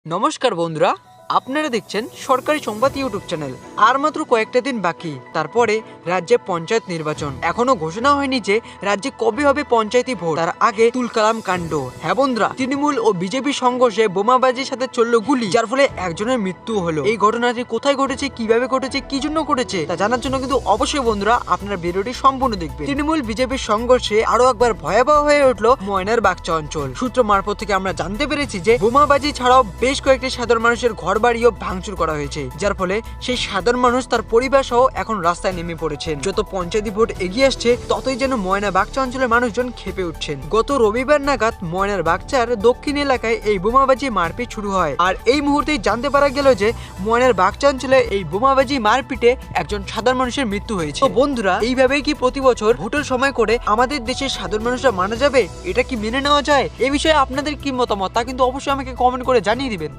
নমস্কার বন্ধুরা, আপনারা দেখছেন সরকারি সংবাদ ইউটিউব চ্যানেল। আর মাত্র কয়েকটা দিন বাকি, তারপরে রাজ্যে পঞ্চায়েত নির্বাচন। এখনো ঘোষণা হয়নি যে রাজ্যে কবে হবে পঞ্চায়েতি ভোট। তার আগে তুলকালাম কাণ্ড। হ্যাঁ বন্ধুরা, তৃণমূল ও বিজেপি সংঘর্ষে বোমাবাজির সাথে চলল গুলি, যার ফলে একজনের মৃত্যু হলো। এই ঘটনাটি কোথায় ঘটেছে, কিভাবে ঘটেছে, কি জন্য ঘটেছে তা জানার জন্য কিন্তু অবশ্যই বন্ধুরা আপনারা ভিডিওটি সম্পূর্ণ দেখবেন। তৃণমূল বিজেপির সংঘর্ষে আরো একবার ভয়াবহ হয়ে উঠলো ময়নার বাগচা অঞ্চল। সূত্র মারফত থেকে আমরা জানতে পেরেছি যে বোমাবাজি ছাড়াও বেশ কয়েকটি সাধারণ মানুষের ঘর বাড়িও ভাঙচুর করা হয়েছে, যার ফলে সেই সাধারণ মানুষ তার পরিবার সহ এখন রাস্তায় নেমে পড়েছেন। যত পঞ্চায়েতি ভোট এগিয়ে আসছে ততই যেন ময়না বাগচা অঞ্চলের মানুষজন খেপে উঠছেন। গত রবিবার নাগাদ ময়নার বাগচার দক্ষিণ এলাকায় এই বোমাবাজি মারপিট শুরু হয়, আর এই মুহূর্তেই জানতে পারা গেল যে ময়নার বাগচা অঞ্চলে এই বোমাবাজি মারপিটে একজন সাধারণ মানুষের মৃত্যু হয়েছে। তো বন্ধুরা, এইভাবেই কি প্রতি বছর ভোটের সময় করে আমাদের দেশের সাধারণ মানুষরা মারা যাবে? এটা কি মেনে নেওয়া যায়? এই বিষয়ে আপনাদের কি মতামত তা কিন্তু অবশ্যই আমাকে কমেন্ট করে জানিয়ে দিবেন।